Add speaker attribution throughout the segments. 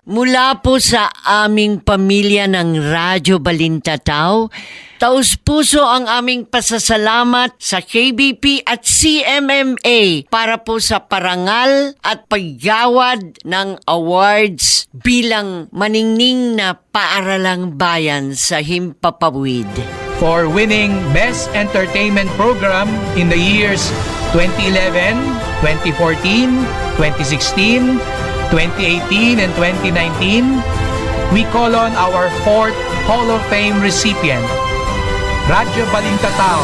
Speaker 1: Mula po sa aming pamilya ng Radyo Balintataw, taus-puso ang aming pasasalamat sa KBP at CMMA para po sa parangal at paggawad ng awards bilang maningning na paaralang bayan sa Himpapawid.
Speaker 2: For winning Best Entertainment Program in the years 2011, 2014, 2016, 2018 and 2019, we call on our 4th Hall of Fame recipient, RADYO BALINTATAW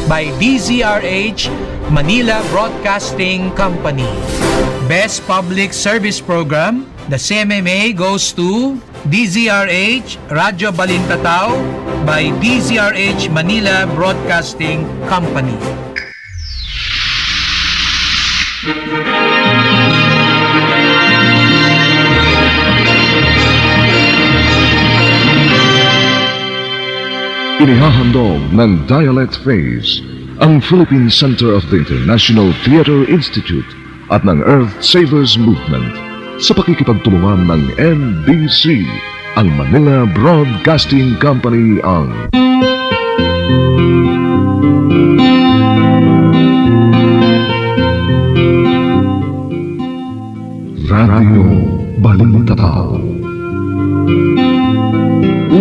Speaker 2: by DZRH Manila Broadcasting Company. Best Public Service Program, the CMMA goes to DZRH RADYO BALINTATAW by DZRH Manila Broadcasting Company.
Speaker 3: Inihahandog ng Dialect Phase ang Philippine Center of the International Theater Institute at ng Earth Savers Movement sa pakikipagtulungan ng NBC, ang Manila Broadcasting Company ang Radio Balintataw.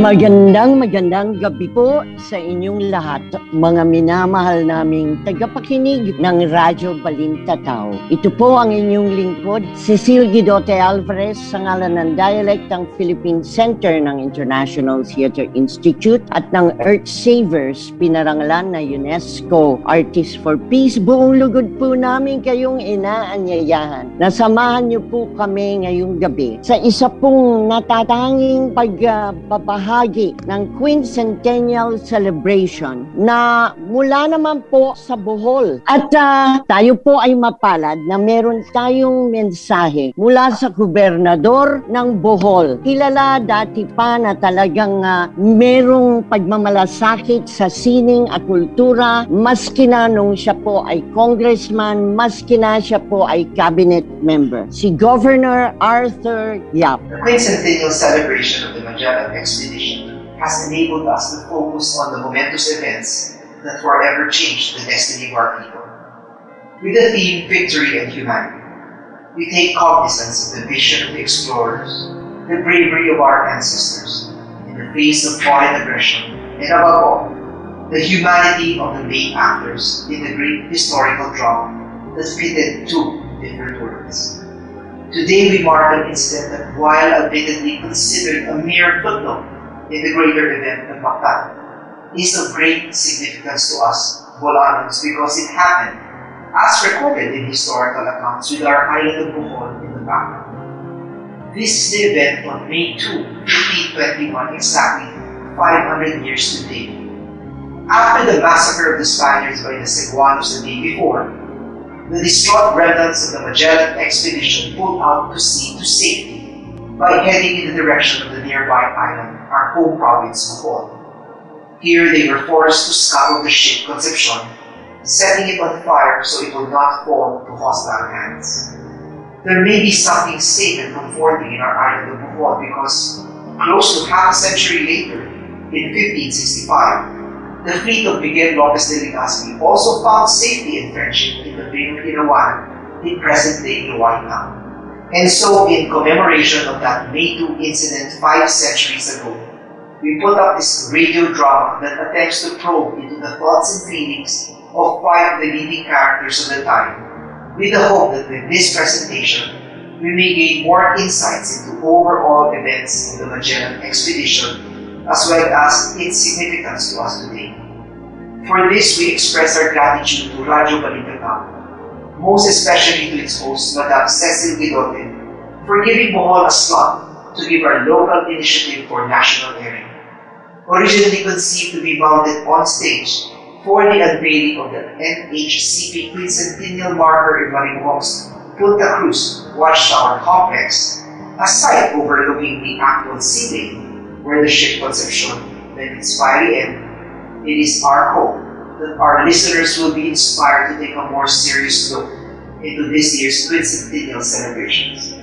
Speaker 1: Magandang gabi po sa inyong lahat, mga minamahal naming tagapakinig ng Radyo Balintataw. Ito po ang inyong lingkod, Cecil Guidote Alvarez, sa ngalan ng Dialect ng Philippine Center ng International Theater Institute at ng Earth Savers, pinarangalan na UNESCO Artist for Peace. Buong lugod po namin kayong inaanyayahan. Nasamahan niyo po kami ngayong gabi sa isa pong natatanging pagbabahagi ng Quincentennial Celebration na mula naman po sa Bohol. At tayo po ay mapalad na meron tayong mensahe mula sa gobernador ng Bohol. Kilala dati pa na talagang merong pagmamalasakit sa sining at kultura, maski na nung siya po ay congressman, maski na siya po ay cabinet member. Si Governor Arthur Yap.
Speaker 4: The Quincentennial Celebration of the Magellan Expedition has enabled us to focus on the momentous events that forever changed the destiny of our people. With the theme Victory and Humanity, we take cognizance of the vision of the explorers, the bravery of our ancestors in the face of foreign aggression, and above all, the humanity of the main actors in the great historical drama that pitted two different worlds. Today we mark an incident that, while admittedly considered a mere footnote in the greater event of Mactan, is of great significance to us Bolanons because it happened, as recorded in historical accounts, with our island of Bohol in the background. This is the event on May 2, 1521, exactly 500 years to date. After the massacre of the Spaniards by the Cebuanos the day before, the distraught remnants of the Magellan expedition pulled out to sea to safety by heading in the direction of the nearby island, our home province, Bohol. Here they were forced to scuttle the ship Concepcion, setting it on fire so it would not fall to hostile hands. There may be something safe and comforting in our island of Bohol because close to half a century later, in 1565, the fleet of Miguel Lopez de Legazpi also found safety and friendship in the Bay of Irawan in present-day Iloay town. And so, in commemoration of that May 2 incident 5 centuries ago, we put up this radio drama that attempts to probe into the thoughts and feelings of 5 of the leading characters of the time, with the hope that with this presentation, we may gain more insights into overall events of the Magellan expedition as well as its significance to us today. For this, we express our gratitude to Radyo Balintataw, most especially to its host, Madam Cecil Guidote, for giving Bohol a slot to give our local initiative for national airing. Originally conceived to be mounted on stage for the unveiling of the NHCP Quincentennial Marker in Maribohong's Punta Cruz Watchtower Complex, a site overlooking the actual sea lane where the ship Concepcion met its fiery end. It is our hope that our listeners will be inspired to take a more serious look into this year's Quincentennial celebrations.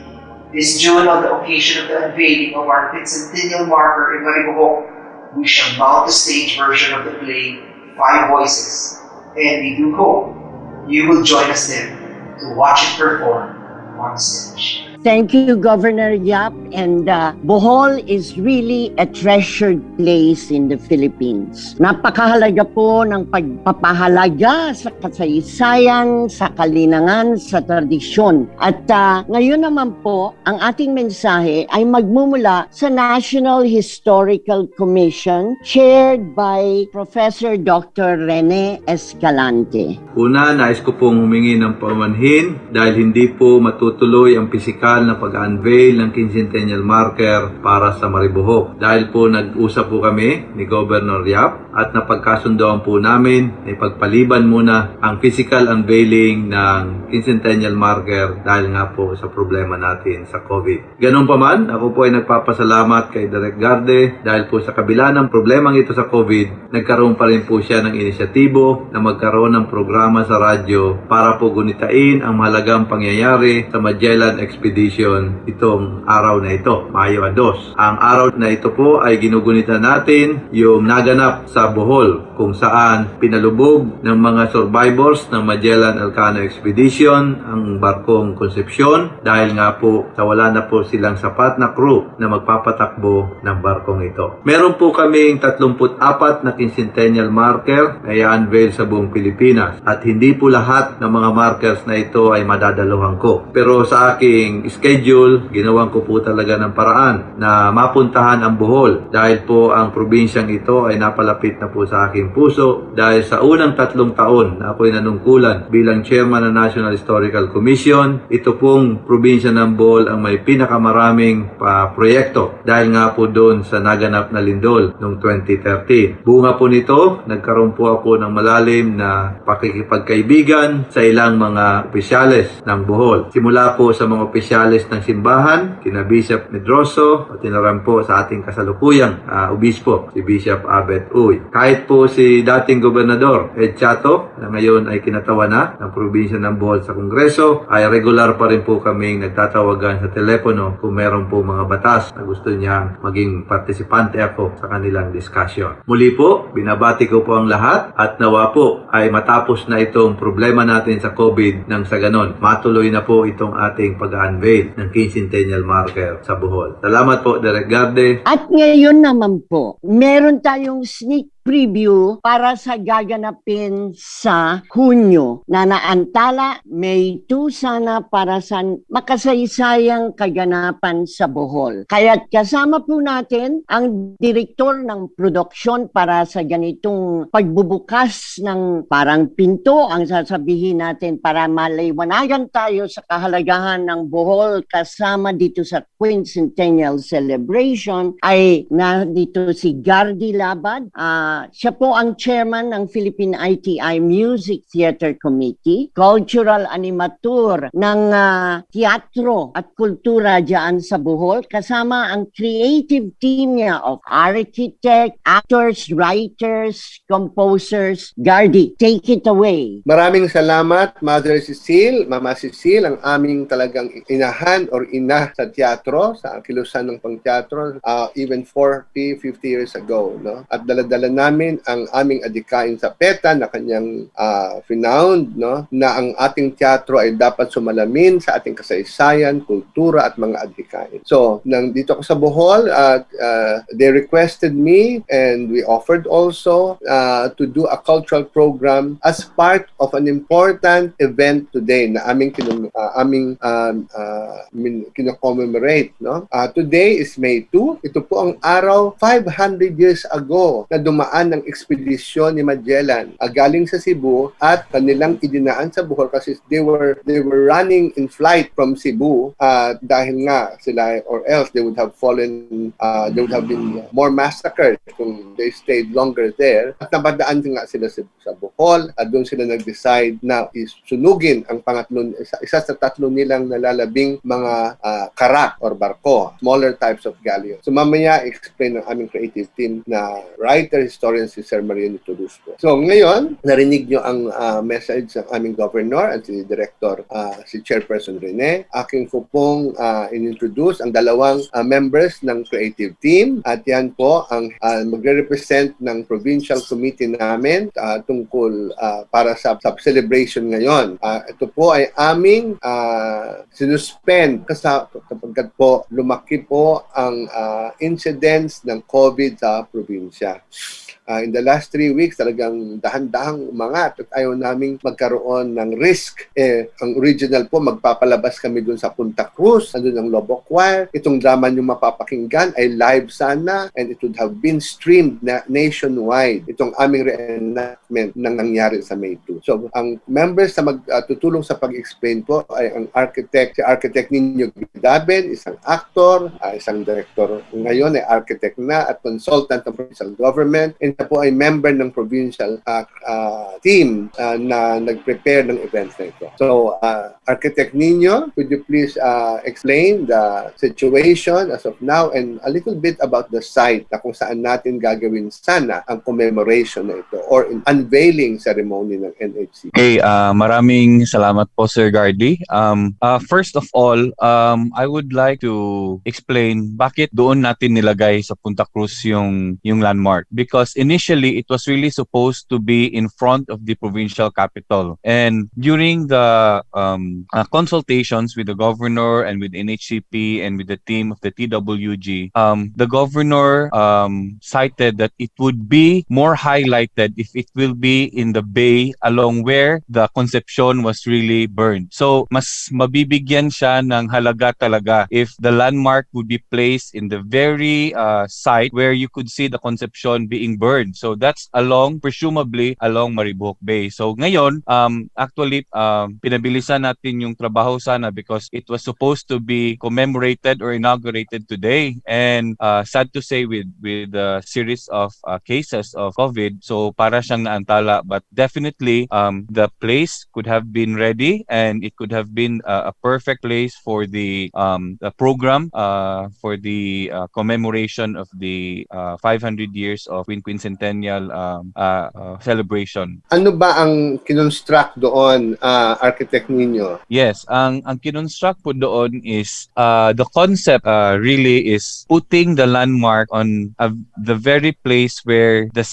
Speaker 4: This June, on the occasion of the unveiling of our centennial marker in Maribohok, we shall mount the stage version of the play Five Voices, and we do hope you will join us then to watch it perform on stage.
Speaker 1: Thank you, Governor Yap. And Bohol is really a treasured place in the Philippines. Napakahalaga po ng pagpapahalaga sa kasaysayan, sa kalinangan, sa tradisyon. At ngayon naman po, ang ating mensahe ay magmumula sa National Historical Commission chaired by Professor Dr. Rene Escalante.
Speaker 5: Una, nais ko pong humingi ng paumanhin dahil hindi po matutuloy ang pisikal na pag-unveil ng quincentennial marker para sa Maribohok. Dahil po nag-usap po kami ni Governor Yap at napagkasundoan po namin na ipagpaliban muna ang physical unveiling ng quincentennial marker dahil nga po sa problema natin sa COVID. Ganun pa man, ako po ay nagpapasalamat kay Direk Garde dahil po sa kabila ng problemang ito sa COVID, nagkaroon pa rin po siya ng inisyatibo na magkaroon ng programa sa radyo para po gunitain ang mahalagang pangyayari sa Magellan Expedition itong araw na ito, Mayo 2. Ang araw na ito po ay ginugunita natin yung naganap sa Bohol kung saan pinalubog ng mga survivors ng Magellan Elcano Expedition ang barkong Concepcion dahil nga po sa wala na po silang sapat na crew na magpapatakbo ng barkong ito. Meron po kaming 34 na quincentennial marker na i-unveil sa buong Pilipinas at hindi po lahat ng mga markers na ito ay madadaluhan ko. Pero sa aking schedule, ginawan ko po talaga ng paraan na mapuntahan ang Bohol dahil po ang probinsyang ito ay napalapit na po sa aking puso dahil sa unang 3 taon na ako'y nanungkulan bilang chairman ng National Historical Commission, ito pong probinsya ng Bohol ang may pinakamaraming proyekto dahil nga po doon sa naganap na lindol noong 2013. Bunga po nito, nagkaroon po ako ng malalim na pakikipagkaibigan sa ilang mga opisyales ng Bohol. Simula po sa mga opisyalis ng simbahan, kina Bishop Medroso, at tinaram po sa ating kasalukuyang obispo, si Bishop Abet Uy. Kahit po si dating gobernador Ed Chato, na ngayon ay kinatawa na ng probinsya ng Bohol sa Kongreso, ay regular pa rin po kaming nagtatawagan sa telepono kung meron po mga batas na gusto niyang maging partisipante ako sa kanilang discussion. Muli po, binabati ko po ang lahat at nawa po ay matapos na itong problema natin sa COVID nang sa ganon, matuloy na po itong ating pag-unveil ng quincentennial marker sa Bohol. Salamat po, Direk Garde.
Speaker 1: At ngayon naman po, meron tayong sneak preview para sa gaganapin sa Hunyo na naantala May 2 sana para sa makasaysayang kaganapan sa Bohol. Kaya't kasama po natin ang direktor ng produksyon para sa ganitong pagbubukas ng parang pinto, ang sasabihin natin para maliwanagan tayo sa kahalagahan ng Bohol kasama dito sa Quincentennial Celebration ay na dito si Gardy Labad. Siya po ang chairman ng Philippine ITI Music Theater Committee, cultural animator ng teatro at kultura dyan sa Bohol, kasama ang creative team niya of architect, actors, writers, composers. Gardy, take it away.
Speaker 6: Maraming salamat, Mother Cecile, Mama Cecile, ang aming talagang inahan or ina sa teatro, sa kilusan ng pangteatro, even 40, 50 years ago. No? At daladala namin ang aming adikain sa PETA na kanyang renowned, no? Na ang ating teatro ay dapat sumalamin sa ating kasaysayan, kultura at mga adikain. So, nang dito ako sa Bohol, they requested me and we offered also to do a cultural program as part of an important event today na aming kino-commemorate. No? Today is May 2. Ito po ang araw 500 years ago na dumaan ng ekspedisyon ni Magellan galing sa Cebu at kanilang idinaan sa Bohol kasi they were running in flight from Cebu dahil nga sila or else they would have been more massacred kung they stayed longer there. At napadaan nga sila sa Bohol at doon sila nag-decide na isunugin ang isa sa tatlo nilang nalalabing mga karak or barko, smaller types of galleons. So mamaya explain ng aming creative team na writers, historian si Sir Marianito Luspo. So ngayon, narinig nyo ang message ng aming governor at si Director, si Chairperson Rene. Aking po pong in-introduce ang dalawang members ng creative team at yan po ang magre-represent ng provincial committee namin tungkol para sa celebration ngayon. Ito po ay aming sinuspend kapagkat po lumaki po ang incidence ng COVID sa probinsya. In the last 3 weeks, talagang dahan-dahang umangat at ayaw naming magkaroon ng risk. Ang original po, magpapalabas kami dun sa Punta Cruz, nandun ang Lobo Choir. Itong drama nyo mapapakinggan ay live sana and it would have been streamed nationwide. Itong aming reenactment ng nangyari sa May 2. So, ang members na magtutulong sa pag-explain po ay ang architect, si Architect Nino Gidaben, isang actor, isang director ngayon ay architect na at consultant ng provincial government, and po ay member ng provincial team na nag-prepare ng event na ito. So, Architect Nino, could you please explain the situation as of now and a little bit about the site na kung saan natin gagawin sana ang commemoration na ito or unveiling ceremony ng NHC?
Speaker 7: Okay, maraming salamat po Sir Gardy. First of all, I would like to explain bakit doon natin nilagay sa Punta Cruz yung landmark, because initially it was really supposed to be in front of the provincial capital, and during the consultations with the governor and with NHCP and with the team of the TWG, the governor cited that it would be more highlighted if it will be in the bay along where the Concepcion was really burned. So mas mabibigyan siya ng halaga talaga if the landmark would be placed in the very site where you could see the Concepcion being burned. So that's presumably along Maribohok Bay. So ngayon, actually, pinabilisan natin yung trabaho sana because it was supposed to be commemorated or inaugurated today. And sad to say, with the series of cases of COVID, so para siyang naantala. But definitely, the place could have been ready and it could have been a perfect place for the program for the commemoration of the 500 years of Quincentennial celebration.
Speaker 6: Ano ba ang kinonstruct doon, Architect Nino?
Speaker 7: Yes, ang kinonstruct po doon is the concept really is putting the landmark on the very place where the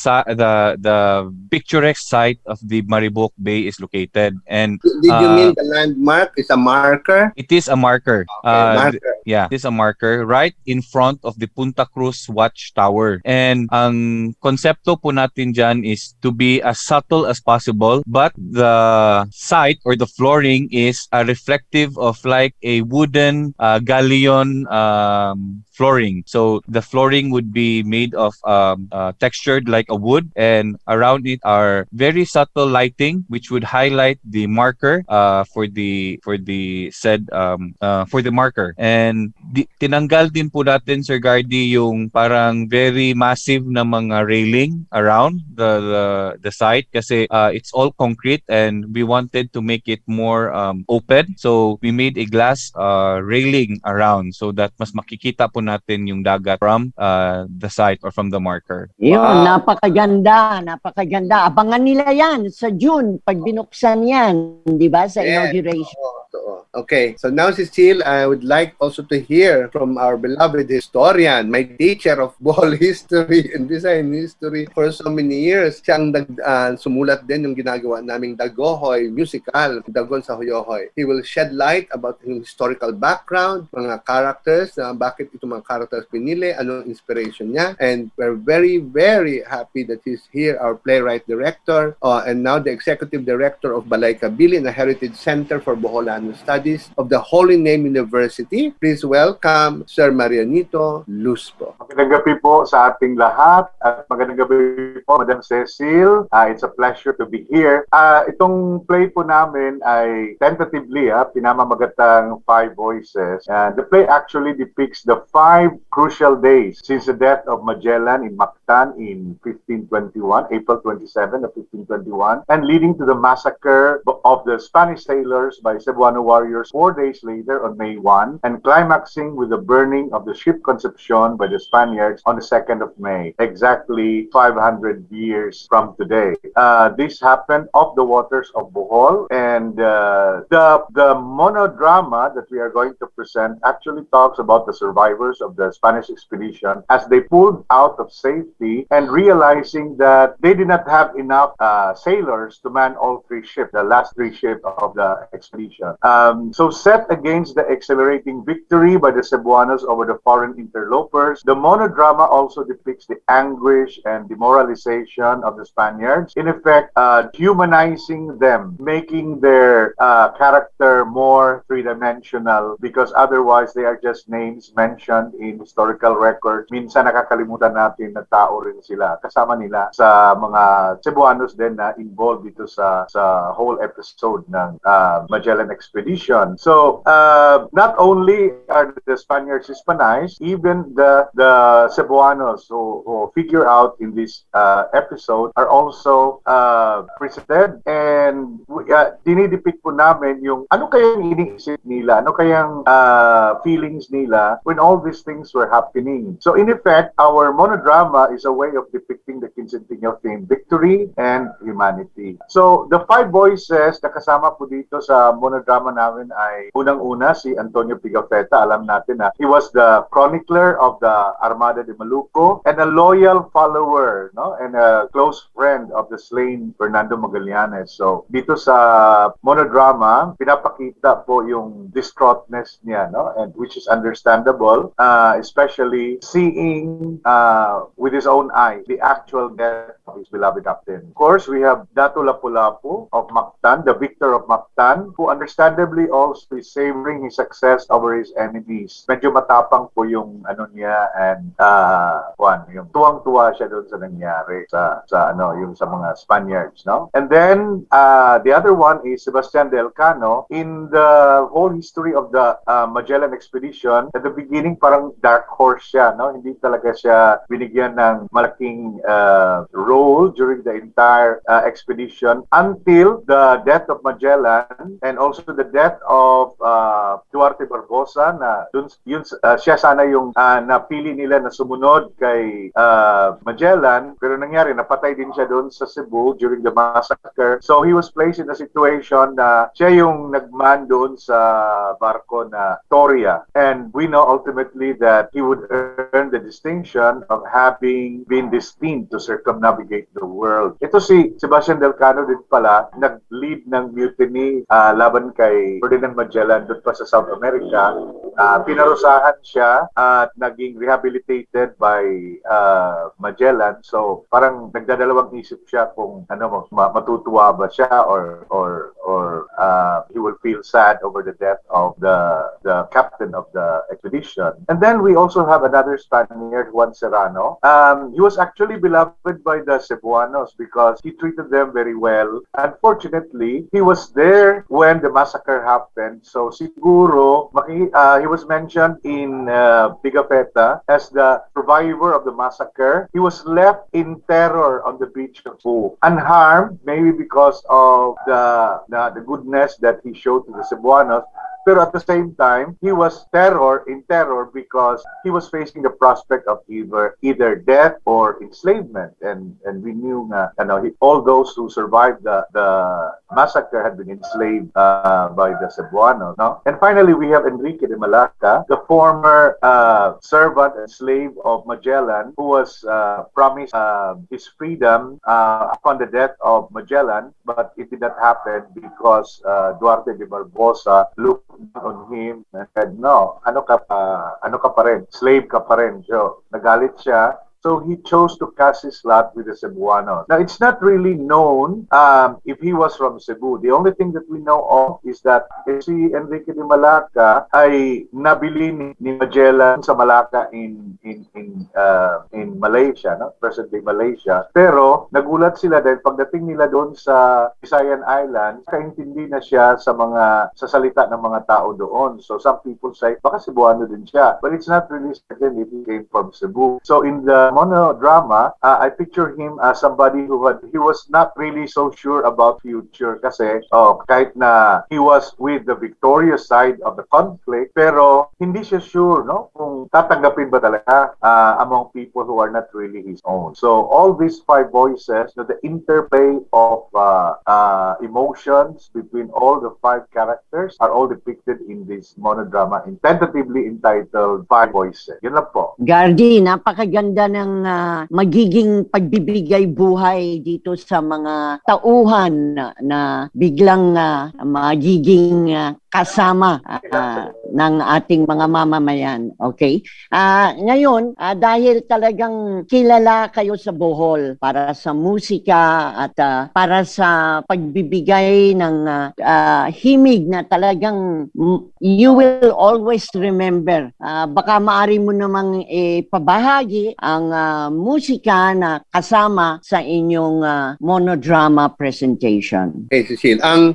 Speaker 7: picturesque site of the Maribohok Bay is located. And
Speaker 6: did you mean the landmark is a marker?
Speaker 7: It is a marker.
Speaker 6: Okay, marker.
Speaker 7: Yeah, it is a marker right in front of the Punta Cruz Watchtower. And ang konsepto po natin dyan is to be as subtle as possible, but the site or the flooring is reflective of like a wooden galleon flooring. So the flooring would be made of textured like a wood, and around it are very subtle lighting which would highlight the marker for the marker. And tinanggal din po natin, Sir Gardy, yung parang very massive na mga railing around the site kasi it's all concrete and we wanted to make it more open. So we made a glass railing around so that mas makikita po natin yung dagat from the site or from the marker.
Speaker 1: Yun, napakaganda. Abangan nila yan sa June pag binuksan yan, di ba, sa inauguration.
Speaker 6: Okay, so now, Cecile, I would like also to hear from our beloved historian, my teacher of Bohol history and Visayan history for so many years. Siyang sumulat din yung ginagawa naming Dagohoy musical, Dagon sa Hoyohoy. He will shed light about yung historical background, mga characters, bakit itong mga characters pinili, anong inspiration niya. And we're very, very happy that he's here, our playwright director, and now the executive director of Balay Kabili, the Heritage Center for Boholano Studies of the Holy Name University. Please welcome Sir Marianito Luspo.
Speaker 8: Magandang gabi po sa ating lahat at magandang gabi po, Madam Cecile. It's a pleasure to be here. Itong play po namin ay tentatively pinamamagatang Five Voices. The play actually depicts the 5 crucial days since the death of Magellan in Mactan in 1521, April 27 of 1521, and leading to the massacre of the Spanish sailors by Cebuano warriors 4 days later on May 1, and climaxing with the burning of the ship Concepcion by the Spaniards on the 2nd of May, exactly 500 years from today. This happened off the waters of Bohol, and the monodrama that we are going to present actually talks about the survivors of the Spanish expedition as they pulled out of safety and realizing that they did not have enough sailors to man all 3 ships, the last 3 ships of the expedition. So set against the accelerating victory by the Cebuanos over the foreign interlopers, the monodrama also depicts the anguish and demoralization of the Spaniards, in effect humanizing them, making their character more three-dimensional, because otherwise they are just names mentioned in historical records. Minsan nakakalimutan natin na tao rin sila. Kasama nila sa mga Cebuanos din na involved dito sa whole episode ng Magellan Expedition. So, not only are the Spaniards Hispanized, even the Cebuanos who figure out in this episode are also presented, and dinidepict po namin yung ano kayang iniisip nila, ano kayang feelings nila when all these things were happening. So in effect, our monodrama is a way of depicting the quincentennial theme, victory and humanity. So the 5 voices na kasama po dito sa monodrama namin ay unang-una si Antonio Pigafetta. Alam natin na he was the chronicler of the Armada de Maluco and a loyal follower, no, and a close friend of the slain Fernando Magallanes. So dito sa monodrama, pinapakita po yung distraughtness niya, no, and which is understandable, especially seeing with his own eyes the actual death of his beloved captain. Of course, we have Dato Lapu-Lapu of Mactan, the victor of Mactan, who understandably also is savoring his success over his enemies. Medyo matapang po yung ano niya, and yung tuwang-tuwa siya doon sa nangyari sa yung sa mga Spaniards, no? And then the other one is Sebastian del Cano. In the whole history of the Magellan Expedition, at the beginning parang dark horse siya, no? Hindi talaga siya binigyan ng malaking role during the entire expedition until the death of Magellan and also the death of Duarte Barbosa, na yun siya sana yung napili nila na sumunod kay Magellan, pero nangyari napatay din siya doon sa Cebu during the massacre. So he was placed in a situation na siya yung nagman doon sa barko na Victoria, and we know ultimately that he would earn the distinction of having been destined to circumnavigate the world. Ito si Sebastian del Cano din pala, nag-lead ng mutiny laban kay Ferdinand Magellan doon pa sa South America. Pinarusahan siya at naging rehabilitated by Magellan. So parang nagdadalawang isip siya kung matutuwa ba siya or he will feel sad over the death of the captain of the expedition. And then we also have another Spaniard, Juan Serrano. He was actually beloved by the Cebuanos because he treated them very well. Unfortunately, he was there when the massacre happened. So siguro he was mentioned in Pigafetta as the survivor of the massacre. He was left in terror on the beach of Cebu, unharmed, maybe because of the goodness that he showed to the Cebuanos. Pero at the same time, he was in terror because he was facing the prospect of either death or enslavement. And we knew all those who survived the massacre had been enslaved by the Cebuanos. No? And finally, we have Enrique de Malacca, the former servant and slave of Magellan, who was promised his freedom upon the death of Magellan, but it did not happen because Duarte de Barbosa looked on him and said, no, ano ka pa rin, slave ka pa rin. So, nagalit siya So he chose to cast his lot with the Cebuanos. Now, it's not really known if he was from Cebu. The only thing that we know of is that si Enrique de Malacca ay nabili ni Magellan sa Malacca in Malaysia, no? Present-day Malaysia. Pero nagulat sila dahil pagdating nila doon sa Visayan Island, kaintindi na siya sa salita ng mga tao doon. So some people say, baka Cebuano din siya. But it's not really certain if he came from Cebu. So in the monodrama, I picture him as somebody he was not really so sure about future kasi kahit na he was with the victorious side of the conflict, pero hindi siya sure, no, kung tatanggapin ba talaga among people who are not really his own. So all these five voices, the interplay of emotions between all the five characters are all depicted in this monodrama tentatively entitled Five Voices. Yun lang po.
Speaker 1: Gardy, napakaganda ng magiging pagbibigay buhay dito sa mga tauhan na biglang magiging kasama ng ating mga mamamayan. Okay? Ngayon, dahil talagang kilala kayo sa Bohol para sa musika at para sa pagbibigay ng himig na talagang you will always remember. Baka maaari mo namang pabahagi ang musika na kasama sa inyong monodrama presentation.
Speaker 6: Hey, Cecile, ang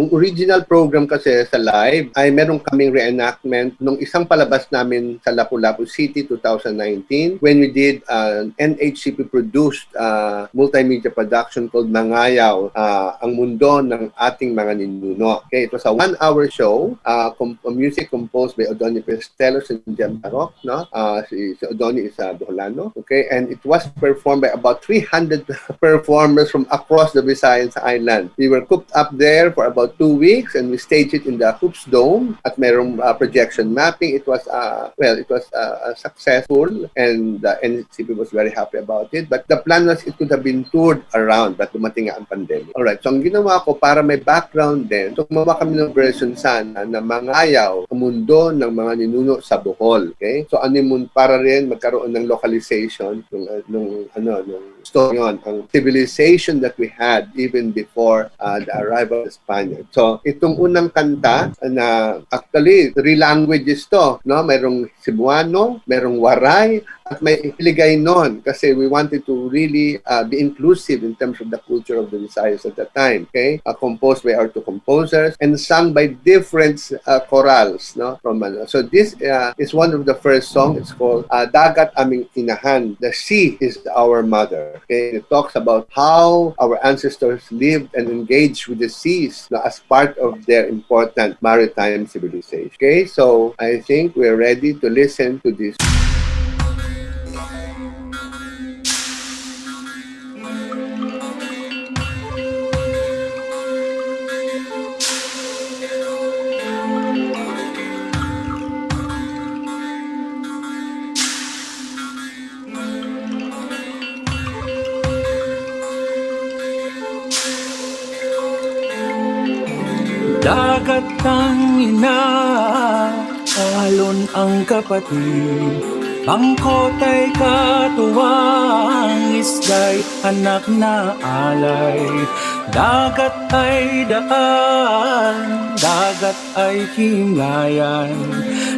Speaker 6: original program kasi sa live ay meron kaming reenactment nung isang palabas namin sa Lapu-Lapu City 2019 when we did an NHCP produced multimedia production called Mangayaw, ang mundo ng ating mga ninuno. Okay, it was a 1-hour show, music composed by Odoni Pestelos and Jem Tarok, no? Si Odoni is Boholano, okay, and it was performed by about 300 performers from across the Visayas Island. We were cooped up there for about 2 weeks and we staged it in the Hoops Dome at merong projection mapping. It was successful and the NCP was very happy about it. But the plan was it could have been toured around but dumating nga ang pandemic. Alright, so ang ginawa ko para may background din, so gumawa kami ng version sana na Mangayaw, ang mundo ng mga ninuno sa Bohol. Okay? So para rin magkaroon ng localization nung story yun, ang civilization that we had even before the arrival of the Spaniards. So itong unang kanta na actually 3 languages to, no? Merong Cebuano, merong Waray, at may Hiligaynon kasi we wanted to really be inclusive in terms of the culture of the Visayas at that time. Okay, composed by our 2 composers and sung by different chorals, no? So this is one of the first songs. It's called Dagat Aming Inahan. The sea is our mother. Okay, it talks about how our ancestors lived and engaged with the seas, no, as part of their important maritime civilization. Okay, so I think we're ready to listen to this.
Speaker 2: Dagat ang ina, alon ang kapatid, bangkot ay katuwang, isda'y anak na alay. Dagat ay daan, dagat ay himlayan,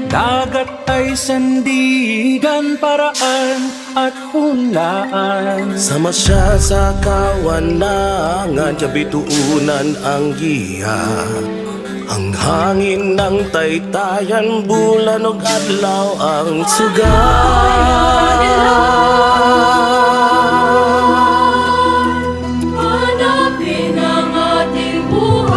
Speaker 2: dagat ay sandigan, paraan at punlaan.
Speaker 9: Sama siya sa kawanangan, bituunan ang giya. Ang hangin ng taytayan, bulan ug adlaw ang sugat.
Speaker 10: Hanapin ang ating buhay.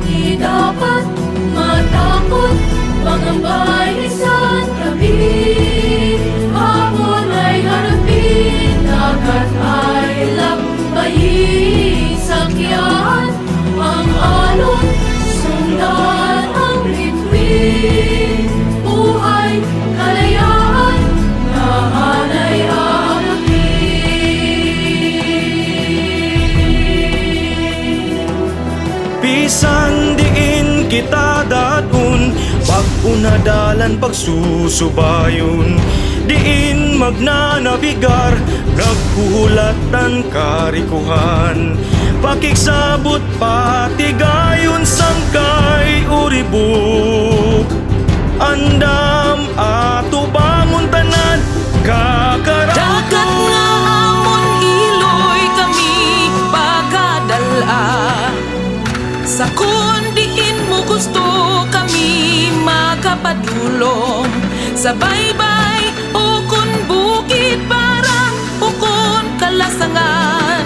Speaker 10: Di dapat matakot, mangambahay isang gabi. Hapon ay harapin, dagat ay lakbayin, sakyan ang alon, sundan ang bituin. Buhay, kalayaan, lahat ay aabot.
Speaker 9: Bisan diin kita datun, pag-unadalan pagsusubayon, diin magnanabigar, nagkulatan karikuhan, pakiksabot patigayon sangkay uribok. Andam ato bangon tanan kakarato.
Speaker 11: Dagat nga amon iloy kami pagkadala, sa kundiin mo gusto kami makapadulong, sa baybay o kun bukid para o kun kalasangan,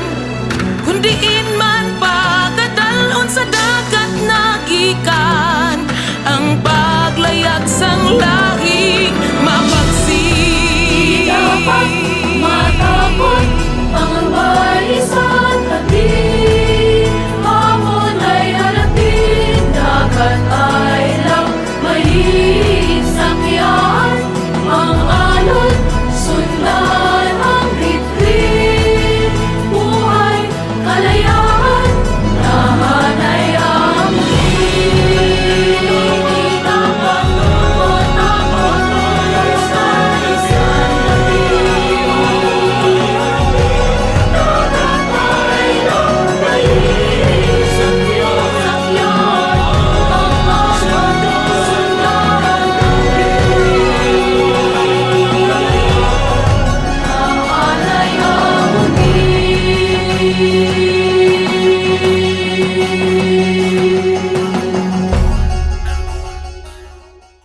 Speaker 11: kundiin man pagkadalon sa dagat nagikan, ang paglayag sang lahing mapagsig.
Speaker 10: Dapat matakot ang balisan tabi, hamon ay harapin, dagat ay lang may sakyan, ang alon sundan ang bitbit, buhay kalayaan, lahat ay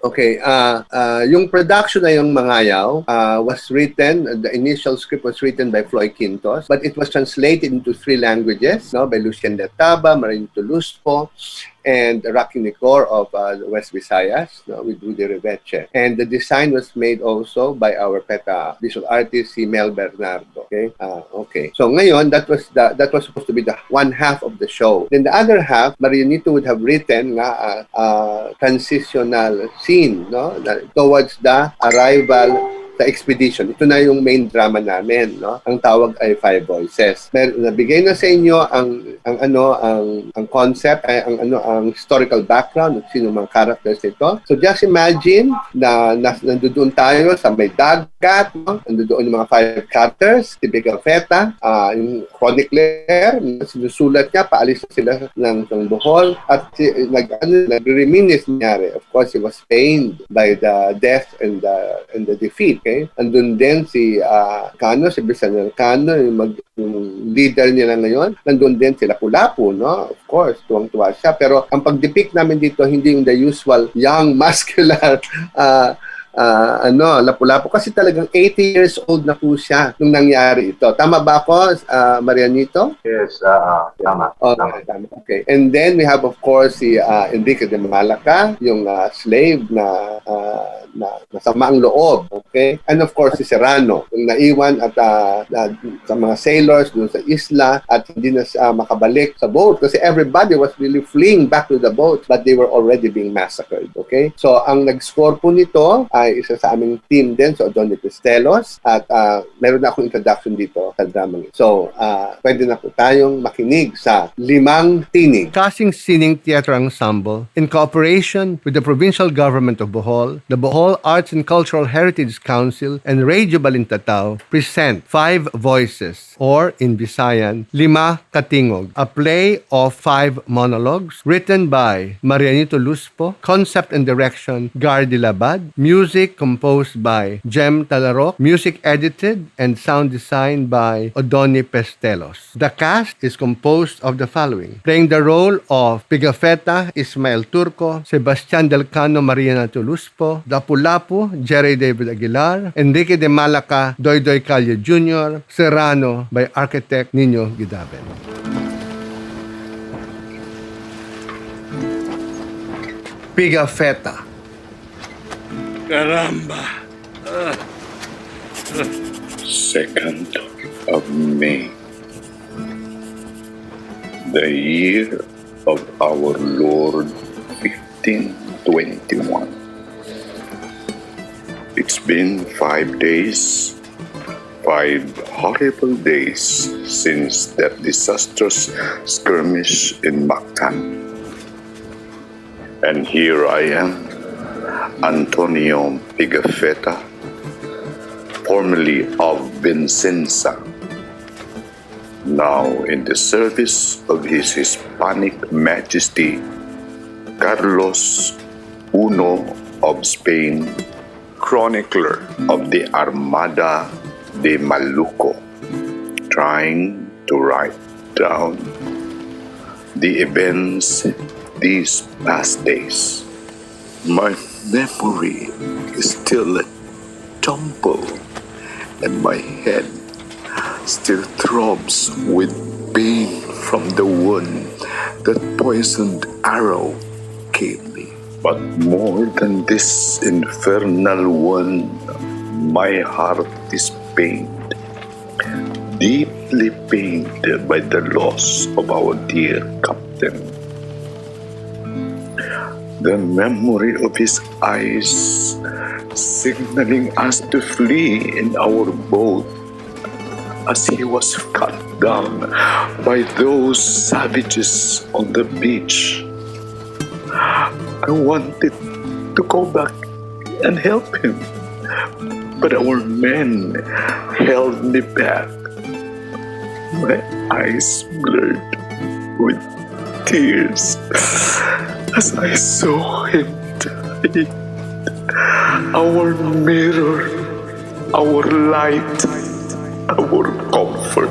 Speaker 6: Okay, yung production na yung Mangayaw was written, the initial script was written by Floyd Quintos, but it was translated into 3 languages, no, by Lucien de Taba, Marinito Luspo, and Rocky Nicor of West Visayas, no, with Rudy Reveche. And the design was made also by our PETA visual artist, si Mel Bernardo. Okay, okay. So ngayon, that was supposed to be the one half of the show. Then the other half, Marianito would have written nga transitional scene, no, towards the arrival the expedition. Ito na yung main drama namin, no? Ang tawag ay Five Voices. Nabigay na sa inyo ang concept, ang historical background, sino mga characters nito. So just imagine na nandoon tayo sa may dagat, no? Nandoon yung mga 5 characters, si Bigafetta, yung chronicler, sinusulat niya, paalis sila ng Bohol, at nag-reminisce nangyari. Of course, he was pained by the death and the defeat. Okay? Andun din si Cano, si Bisanel Cano, yung leader nila ngayon. Nandun din si Lapu-Lapu, no? Of course, tuwang-tuwa siya. Pero ang pag-depict namin dito, hindi yung the usual young, muscular Lapu-Lapu, kasi talagang 80 years old na po siya nung nangyari ito. Tama ba ako, Marianito?
Speaker 8: Yes, tama.
Speaker 6: Tama. Okay. And then we have, of course, si Enrique de Malaca, yung slave na masama ang loob. Okay? And of course, si Serrano, yung naiwan at sa mga sailors doon sa isla at hindi na makabalik sa boat kasi everybody was really fleeing back to the boat but they were already being massacred. Okay? So, ang nag-score po nito ay isa sa aming team din, so Donnie Pistelos, at meron na akong introduction dito sa drama. So, pwede na po tayong makinig sa 5 tinig.
Speaker 12: Kasing Sining Theater Ensemble, in cooperation with the Provincial Government of Bohol, the Bohol Arts and Cultural Heritage Council, and Radio Balintataw, present 5 Voices, or in Visayan, 5 Katingog, a play of 5 monologues written by Marianito Luspo, concept and direction Gardy Labad, music composed by Jem Talarok, music edited and sound designed by Odoni Pestelos. The cast is composed of the following: playing the role of Pigafetta, Ismael Turco, Sebastian Delcano, Marianito Luspo, Lapu-Lapu, Jerry David Aguilar, Enrique de Malaca, Doydoy Calle Jr., Serrano by architect Nino Gidaben. Pigafetta.
Speaker 13: Caramba! 2nd of May, the year of our Lord 1521. It's been 5 days, 5 horrible days since that disastrous skirmish in Mactan. And here I am, Antonio Pigafetta, formerly of Vincenza, now in the service of His Hispanic Majesty Carlos I of Spain, chronicler of the Armada de Maluco, trying to write down the events these past days. My memory is still a tumble, and my head still throbs with pain from the wound that poisoned arrow gave me. But more than this infernal wound, my heart is pained, deeply pained by the loss of our dear captain. The memory of his eyes signaling us to flee in our boat as he was cut down by those savages on the beach. I wanted to go back and help him, but our men held me back. My eyes blurred with tears as I saw him die. Our mirror, our light, our comfort,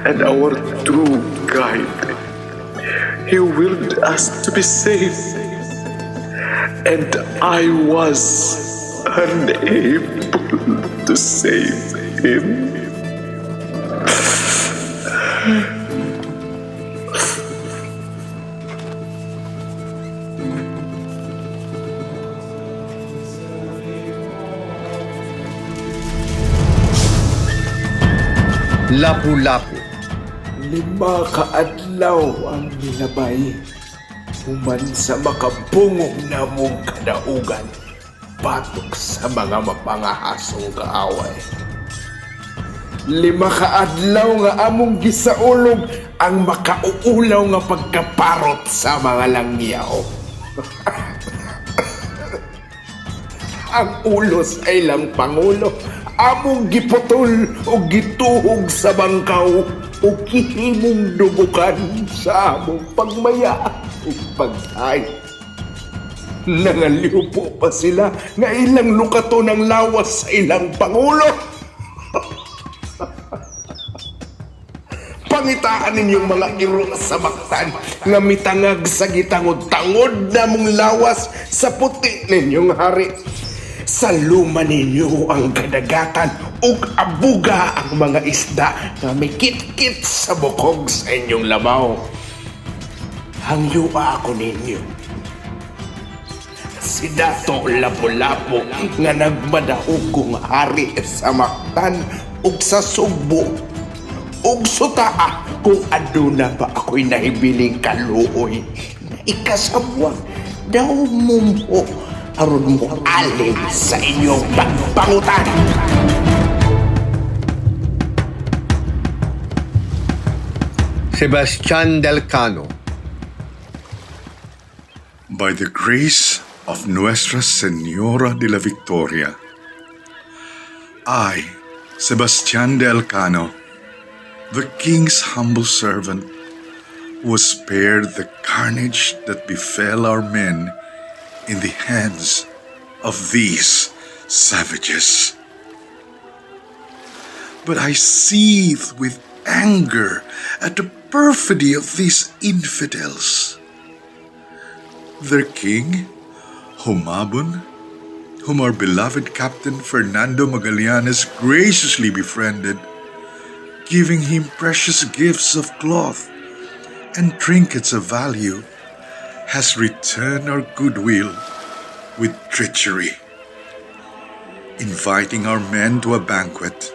Speaker 13: and our true guide. He willed us to be safe, and I was unable to save him.
Speaker 12: Lapu-lapu.
Speaker 14: 5 kaadlaw ang nilabay, human sa makabungog na mong kadaugan, patok sa mga mapangahasong kaaway. 5 kaadlaw nga among gisaulog ang makauulaw nga pagkaparot sa mga langyaw. Ang ulos ay lang Pangulo, among giputol o gituhog sa bangkaw o kihimong dubukan sa among pagmaya o pagtay. Nangaliw po pa sila nga ilang lukato ng lawas sa ilang Pangulo. Pangitaan ninyong mga iro sa baktan nga mitangag sa gitangod-tangod na mong lawas sa puti ninyong hari. Sa luma ninyo ang kadagatan ug abuga ang mga isda na may kit-kit sa bukog sa inyong lamaw. Hangyua ako ninyo. Si Dato Lapu-Lapu nga nagmadahog kong hari sa Mactan ug sa Sugbo ug sutaa kung aduna ba ako'y nahibiling kaluoy na ikasabwa daw mo aron mo alim sa inyong pagpangutan.
Speaker 12: Sebastian Del Cano.
Speaker 15: By the grace of Nuestra Señora de la Victoria, I, Sebastian Del Cano, the King's humble servant, was spared the carnage that befell our men in the hands of these savages. But I seethe with anger at the perfidy of these infidels. Their king, Humabon, whom our beloved Captain Fernando Magallanes graciously befriended, giving him precious gifts of cloth and trinkets of value, has returned our goodwill with treachery, inviting our men to a banquet,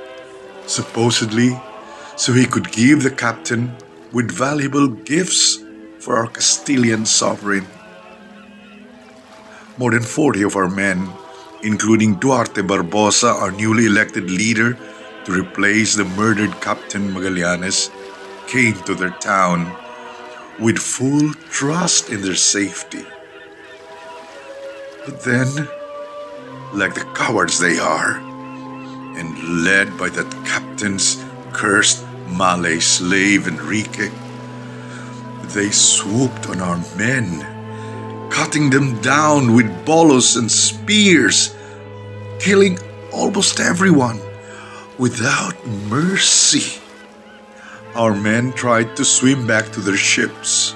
Speaker 15: supposedly so he could give the captain with valuable gifts for our Castilian sovereign. More than 40 of our men, including Duarte Barbosa, our newly elected leader to replace the murdered Captain Magallanes, came to their town with full trust in their safety. But then, like the cowards they are, and led by that captain's cursed Malay slave Enrique, they swooped on our men, cutting them down with bolos and spears, killing almost everyone without mercy. Our men tried to swim back to their ships,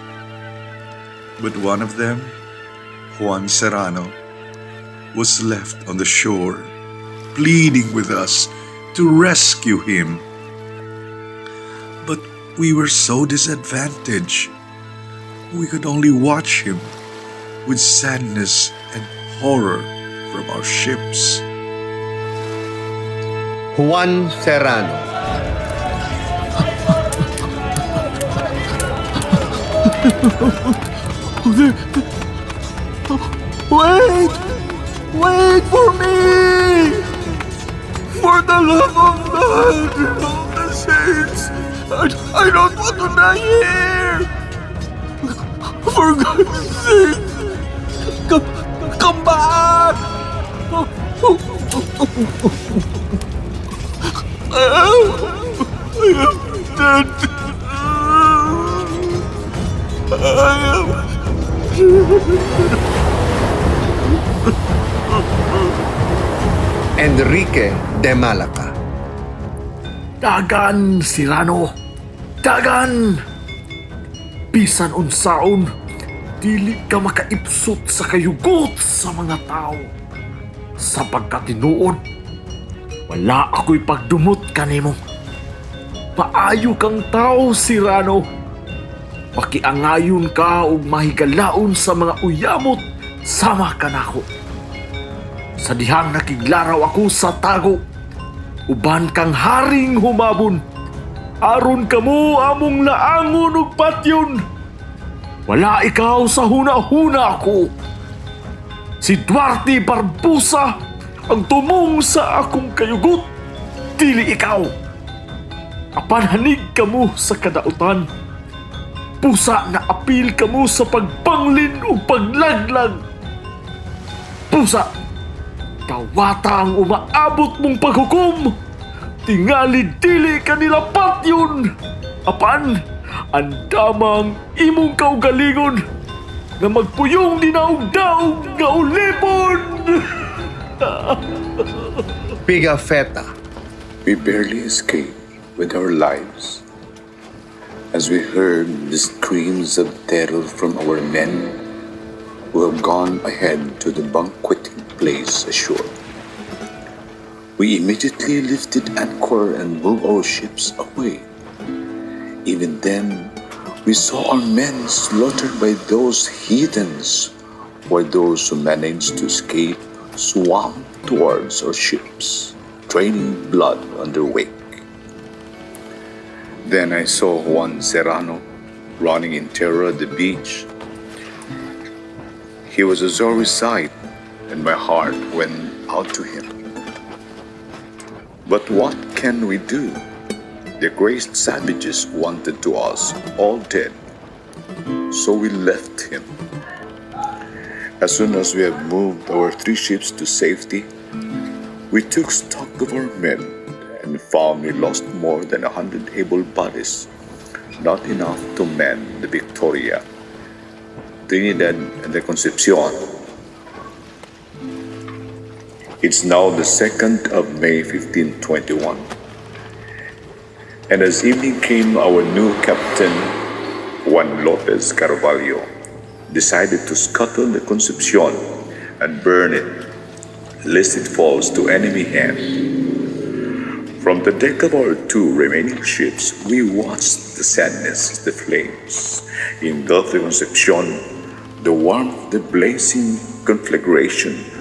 Speaker 15: but one of them, Juan Serrano, was left on the shore, pleading with us to rescue him. But we were so disadvantaged. We could only watch him with sadness and horror from our ships.
Speaker 12: Juan Serrano.
Speaker 9: Wait for me! For the love of God and all the saints, I don't want to die here! For God's sake, come back! I am dead.
Speaker 12: Enrique de Malaca.
Speaker 9: Dagan, Sirano! Dagan! Bisan unsaon, dili ka makaipsot sa kayugot sa mga tao. Sapagkat tinuod, wala ako'y pagdumot kanimo. Paayo kang tao, Sirano. Pakiangayon ka ug mahigalaon sa mga uyamot sama ka nako. Sa dihang nakiglaraw ako sa tago, uban kang haring humabon. Aron kamo among laangon ug patyon. Wala ikaw sa huna-huna ako. Si Duarte Barbosa ang tumong sa akong kayugot, dili ikaw. Apan hanig kamo sa kadautan. Pusa na apil kamo sa pagpanglin o paglaglag. Pusa, kawata ang umaabot mong paghukom. Tingali dili kanila patyon. Apan, andamang imong kaugalingon na magpuyong dinaog-daog nga ulipon.
Speaker 12: Pigafetta.
Speaker 13: We barely escaped with our lives as we heard the screams of terror from our men who have gone ahead to the banqueting place ashore. We immediately lifted anchor and moved our ships away. Even then, we saw our men slaughtered by those heathens, while those who managed to escape swarmed towards our ships, draining blood on their wake. Then I saw Juan Serrano running in terror at the beach. He was a sorry sight, and my heart went out to him. But what can we do? The crazed savages wanted to us all dead, so we left him. As soon as we had moved our 3 ships to safety, we took stock of our men and found we lost more than 100 able bodies, not enough to man the Victoria, Trinidad, and the Concepcion. It's now the 2nd of May 1521, and as evening came, our new captain, Juan Lopez Carvalho, decided to scuttle the Concepcion and burn it, lest it falls to enemy hand. From the deck of our 2 remaining ships, we watched the sadness of the flames engulf the Concepcion, the warmth of the blazing conflagration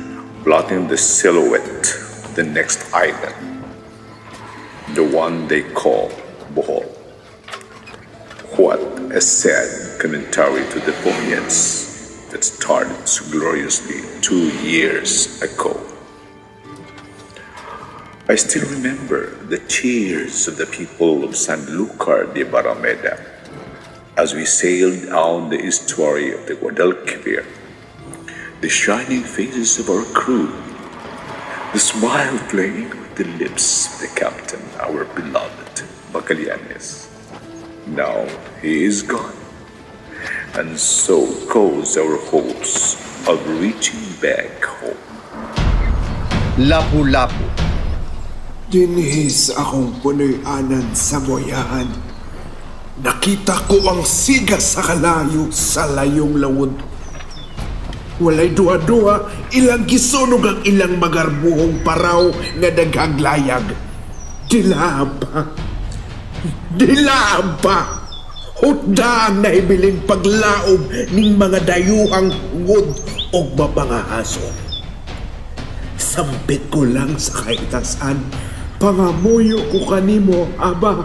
Speaker 13: blotting the silhouette of the next island, the one they call Bohol. What a sad commentary to the voyage that started so gloriously 2 years ago. I still remember the cheers of the people of Sanlúcar de Barrameda as we sailed down the estuary of the Guadalquivir. the shining faces of our crew, the smile playing with the lips of the captain, our beloved Bacalianes. Now he is gone, and so goes our hopes of reaching back home.
Speaker 12: Lapu-lapu.
Speaker 14: Dinhis akong punoy-anan sa boyahan. Nakita ko ang siga sa kalayo sa layong lawod. Walay duha-duha, ilang gisunog ang ilang magarbuhong paraw nga daghang layag. Dilaba! Hudang na ibilin paglaob ning mga dayuhang ngod o babangahaso. Sampit ko lang sa kaitasan, pangamuyo ko kanimo, Aba.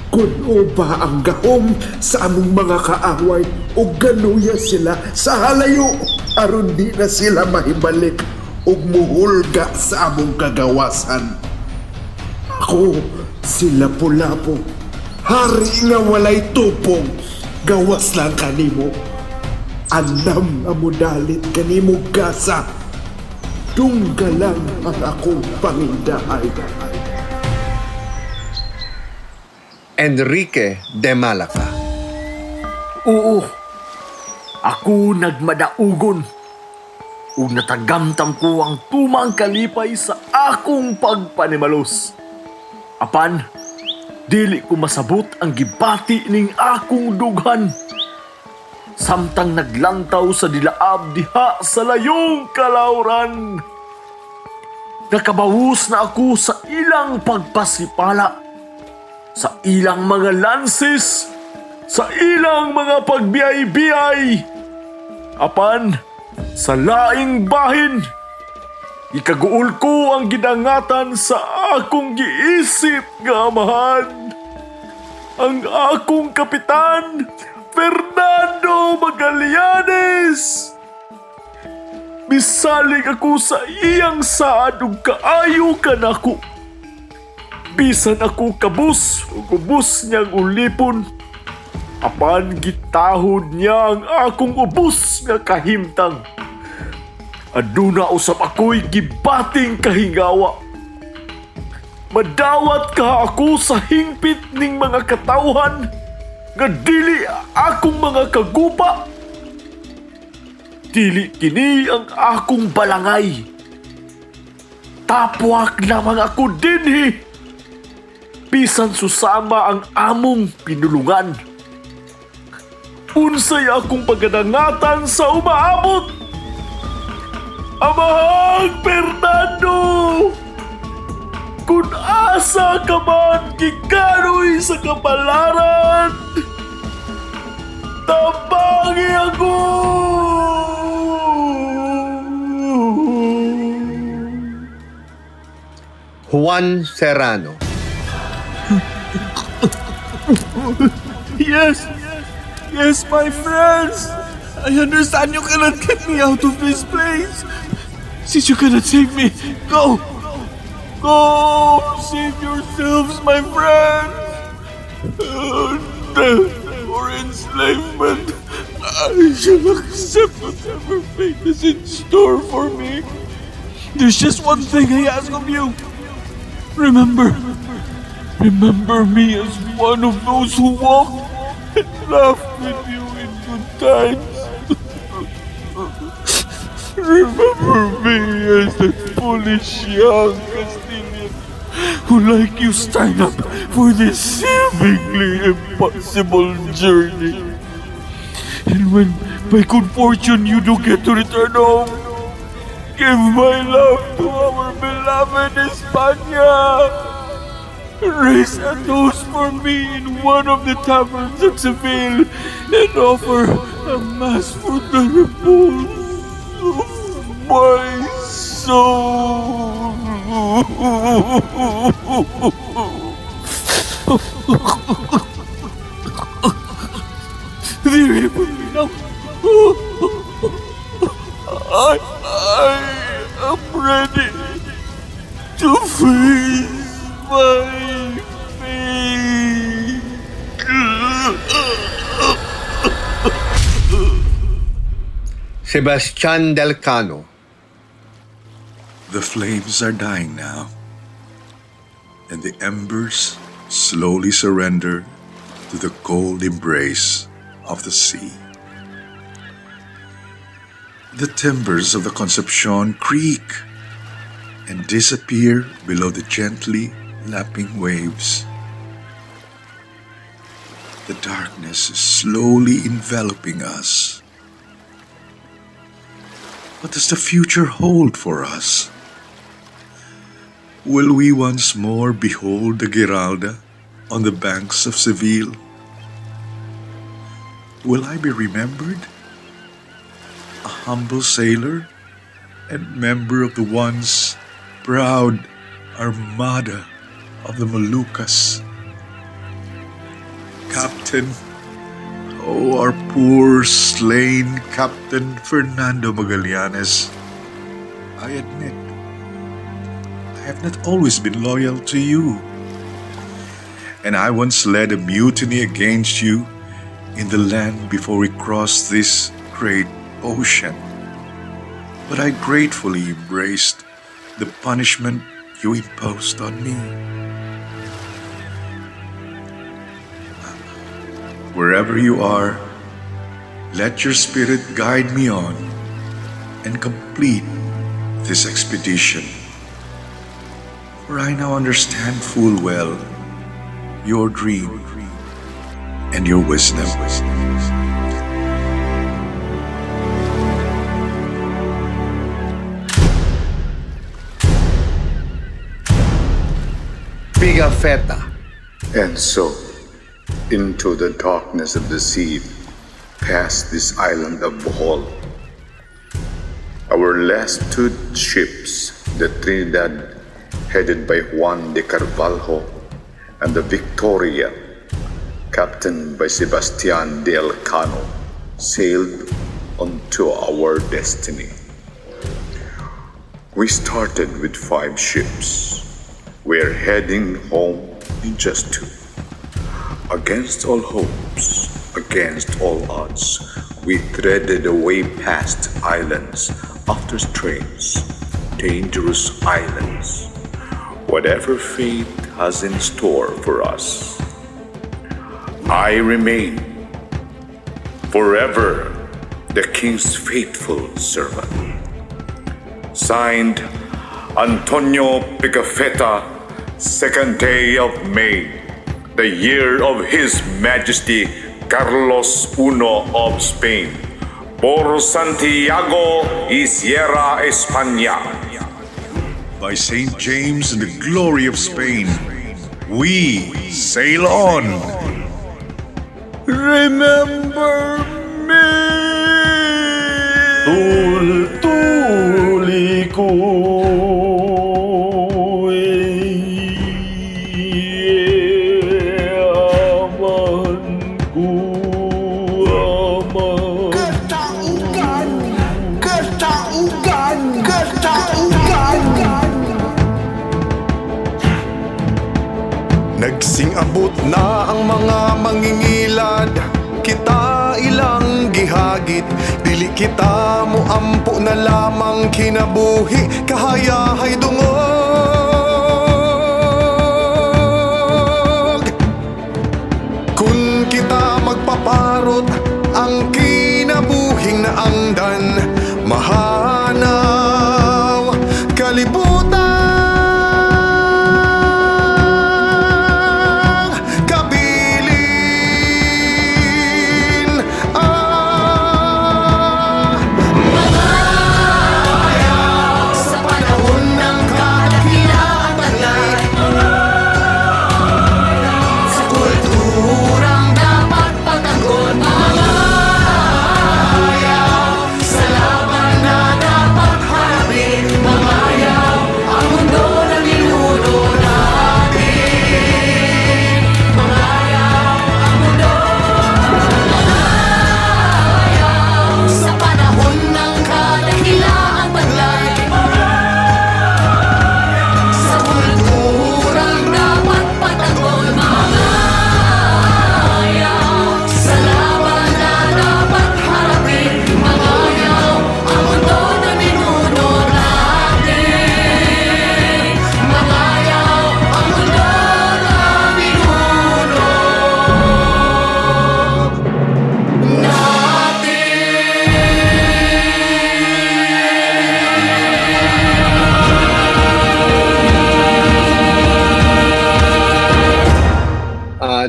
Speaker 14: Kuno ba ang gahom sa among mga kaaway o ganuya sila sa halayo aron di na sila mahibalik o muhulga sa among kagawasan. Ako, si Lapu-Lapu, hari nga walay tupong, gawas lang kanimo. Anam na mudalit kanimo gasa, tunggalang ang akong pangindahay.
Speaker 12: Enrique de Malaca.
Speaker 16: Oo, ako nagmadaugon o natagamtam ko ang tumang kalipay sa akong pagpanimalos. Apan, dili ko masabot ang gibati ning akong dughan. Samtang naglantaw sa dilaab diha sa layong kalauran. Nakabawos na ako sa ilang pagpasipala, sa ilang mga lances, sa ilang mga pagbiyay-biyay. Apan, sa laing bahin, ikaguol ko ang gidangatan sa akong giisip nga amahan. Ang akong kapitan, Fernando Magallanes. Bisalig ako sa iyang saad ug kaayo kanako. Bisan ako kabus o ubos niyang ulipon. Apan gitahod niya ang akong ubos nga kahimtang. Aduna usap ako'y gibating kahingawa. Madawat ka ako sa hingpit ning mga katawhan nga dili akong mga kagupa. Dili kini ang akong balangay. Tapwak lamang ako dinhi. Bisan susama ang among pinulungan. Unsay akong pagdangatan sa umaabot. Amahang Fernando! Kung asa ka man gikaroy sa kapalaran, tabangi ako!
Speaker 12: Juan Serrano.
Speaker 9: Yes, my friends. I understand you cannot get me out of this place. Since you cannot save me, go! Go! Save yourselves, my friends! Death or enslavement, I shall accept whatever fate is in store for me. There's just one thing I ask of you. Remember me as one of those who walked and laughed with you in good times. Remember me as the foolish young Castilian who, like you, signed up for this seemingly impossible journey. And when, by good fortune, you do get to return home, give my love to our beloved España. Raise a toast for me in one of the taverns at Seville and offer a mass for the repose of my soul. There, put me now. I am ready to face my fate.
Speaker 12: Sebastian Del Cano.
Speaker 15: The flames are dying now, and the embers slowly surrender to the cold embrace of the sea. The timbers of the Concepcion creak and disappear below the gently lapping waves. The darkness is slowly enveloping us. What does the future hold for us? Will we once more behold the Giralda on the banks of Seville? Will I be remembered? A humble sailor and member of the once proud Armada of the Moluccas. Captain, oh, our poor slain Captain Fernando Magallanes, I admit, I have not always been loyal to you. And I once led a mutiny against you in the land before we crossed this great ocean. But I gratefully embraced the punishment you imposed on me. Wherever you are, let your spirit guide me on and complete this expedition. For I now understand full well your dream and your wisdom.
Speaker 12: Pigafetta.
Speaker 13: And so, into the darkness of the sea, past this island of Bohol, our last two ships, the Trinidad, headed by Juan de Carvalho, and the Victoria, captained by Sebastian de Elcano, sailed onto our destiny. We started with 5 ships. We're heading home in just 2. Against all hopes, against all odds, we threaded a way past islands after straits, dangerous islands. Whatever fate has in store for us, I remain forever the King's faithful servant. Signed, Antonio Pigafetta, 2nd day of May, the year of His Majesty Carlos I of Spain, por Santiago y Sierra España.
Speaker 15: By St. James and the glory of Spain, we sail on.
Speaker 16: Remember me. Tuli ko.
Speaker 9: Nagsing-abot na ang mga mangingilad, kita ilang gihagit, dili kita mo ampo na lamang kinabuhi, kahayahay dungog. Kung kita magpaparot ang kinabuhing naangdan, mahanaw kalibutan.
Speaker 10: Sa panahon ng kadakilaan,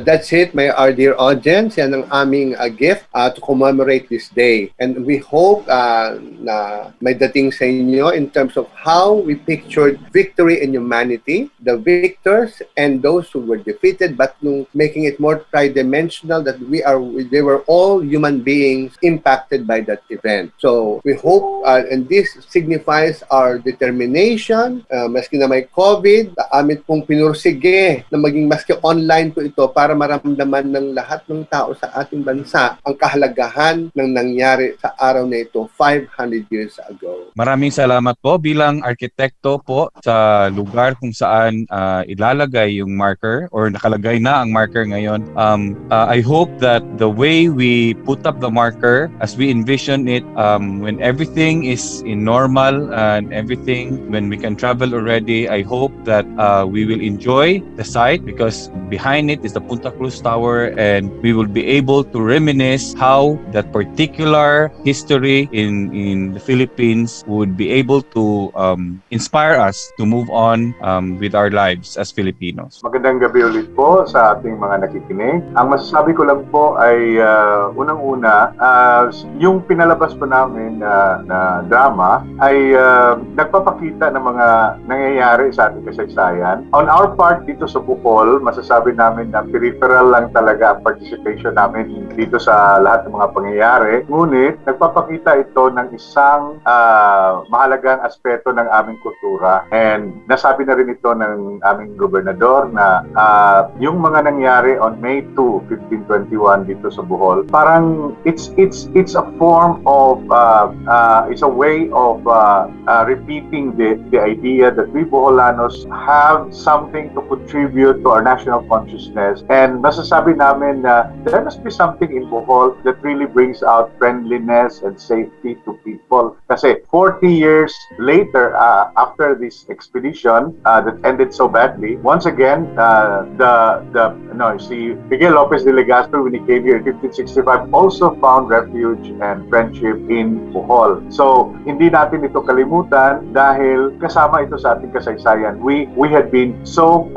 Speaker 6: That's it, my our dear audience. Yan ang aming gift to commemorate this day. And we hope na may dating sa inyo in terms of how we pictured victory in humanity, the victors and those who were defeated, but making it more tridimensional that they were all human beings impacted by that event. So we hope, and this signifies our determination, maski na may COVID, amin pong pinursige na maging maski online po ito para maramdaman ng lahat ng tao sa ating bansa ang kahalagahan ng nangyari sa araw na ito 500 years ago.
Speaker 7: Maraming salamat po bilang arkitekto po sa lugar kung saan ilalagay yung marker or nakalagay na ang marker ngayon. I hope that the way we put up the marker as we envision it, when everything is in normal and everything, when we can travel already, I hope that we will enjoy the site because behind it is the Punta Cruz Tower and we will be able to reminisce how that particular history in the Philippines would be able to inspire us to move on with our lives as Filipinos.
Speaker 8: Magandang gabi ulit po sa ating mga nakikinig. Ang masasabi ko lang po ay unang-una, yung pinalabas po namin na drama ay nagpapakita ng mga nangyayari sa ating kasaysayan. On our part dito sa Bohol, masasabi namin na peripheral lang talaga ang participation namin dito sa lahat ng mga pangyayari. Ngunit, nagpapakita ito ng isang mahalagang aspeto ng aming kultura. And nasabi na rin ito ng aming gobernador na yung mga nangyari on May 2, 1521 dito sa Bohol, parang it's a form of it's a way of repeating the idea that we Boholanos have something to contribute to our national consciousness. And masasabi namin na there must be something in Bohol that really brings out friendliness and safety to people. Kasi 40 years later, after this expedition that ended so badly, once again, si Miguel Lopez de Legazpi, when he came here in 1565, also found refuge and friendship in Bohol. So, hindi natin ito kalimutan dahil kasama ito sa ating kasaysayan. We had been so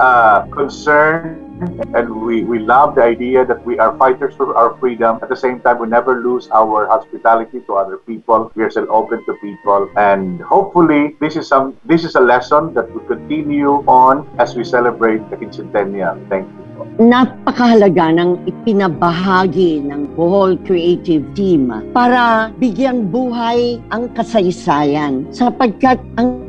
Speaker 8: concerned and we love the idea that we are fighters for our freedom. At the same time, we never lose our hospitality to other people. We are still open to people, and hopefully, this is a lesson that we continue on as we celebrate the quincentennial. Thank you.
Speaker 1: Napakahalaga ng ipinabahagi ng Bohol Creative Team para bigyan buhay ang kasaysayan sapagkat ang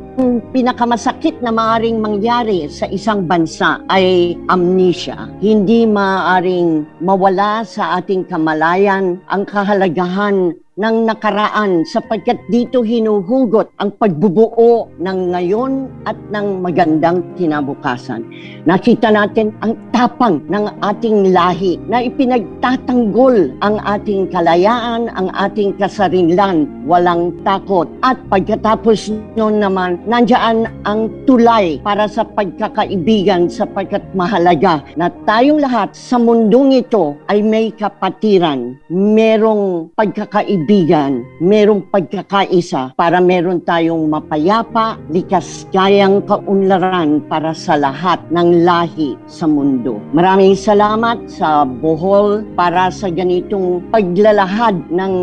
Speaker 1: pinakamasakit na maaaring mangyari sa isang bansa ay amnesia. Hindi maaaring mawala sa ating kamalayan ang kahalagahan ng nakaraan sapagkat dito hinuhugot ang pagbubuo ng ngayon at ng magandang kinabukasan. Nakita natin ang tapang ng ating lahi na ipinagtatanggol ang ating kalayaan, ang ating kasarinlan, walang takot. At pagkatapos noon naman, nandiyan ang tulay para sa pagkakaibigan sapagkat mahalaga na tayong lahat sa mundong ito ay may kapatiran, merong pagkakaibigan, merong pagkakaisa para meron tayong mapayapa, likas kayang kaunlaran para sa lahat ng lahi sa mundo. Maraming salamat sa Bohol para sa ganitong paglalahad ng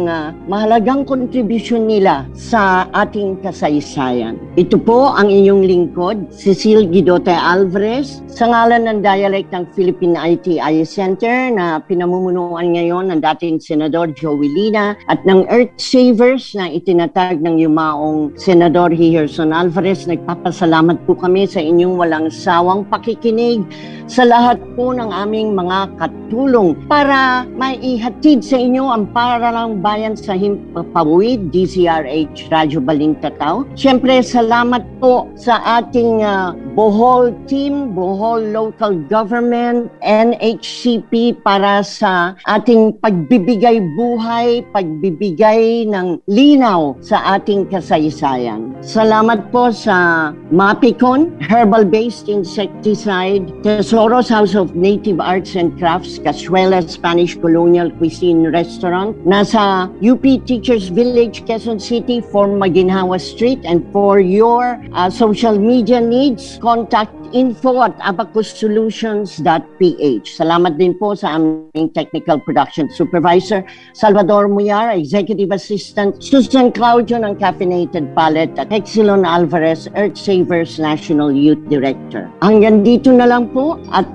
Speaker 1: mahalagang kontribusyon nila sa ating kasaysayan. Ito po ang inyong lingkod, Cecil Guidote Alvarez, sa ngalan ng Dialect ng Philippine ITI Center na pinamumunuan ngayon ng dating Senador Joey Lina at ng Earth Savers na itinatag ng yumaong Senador Hierson Alvarez. Nagpapasalamat po kami sa inyong walang sawang pakikinig sa lahat po ng aming mga katulong para maihatid sa inyo ang Paralang Bayan sa Himpapawid, DZRH Radyo Balintataw. Siyempre, salamat po sa ating Bohol team, Bohol Local Government, NHCP para sa ating pagbibigay buhay, pagbibigay ng linaw sa ating kasaysayan. Salamat po sa Mapicon, herbal-based insecticide, Tesoros House of Native Arts and Crafts, Casuela Spanish Colonial Cuisine Restaurant, nasa UP Teachers Village, Quezon City, for Maginhawa Street. And for your social media needs, contact info@abacussolutions.ph. Salamat din po sa aming Technical Production Supervisor, Salvador Muyar, Executive Assistant, Susan Claudio ng Caffeinated Palette, at Hexilon Alvarez, Earth Savers National Youth Director. Hanggang dito na lang po at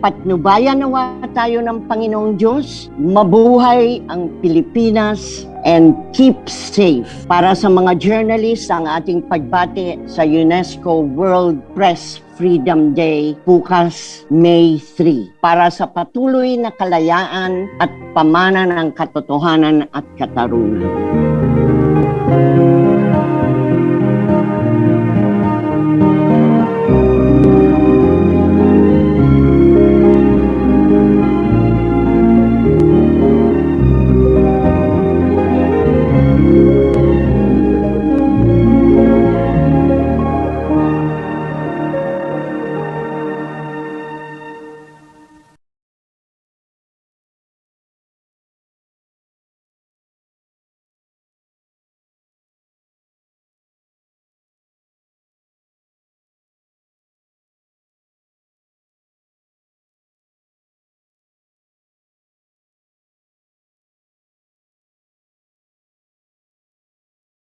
Speaker 1: patnubayan nawa tayo ng Panginoong Diyos. Mabuhay ang Pilipinas and keep safe. Para sa mga journalists, ang ating pagbati sa UNESCO World Press Freedom Day bukas May 3 para sa patuloy na kalayaan at pamana ng katotohanan at katarungan.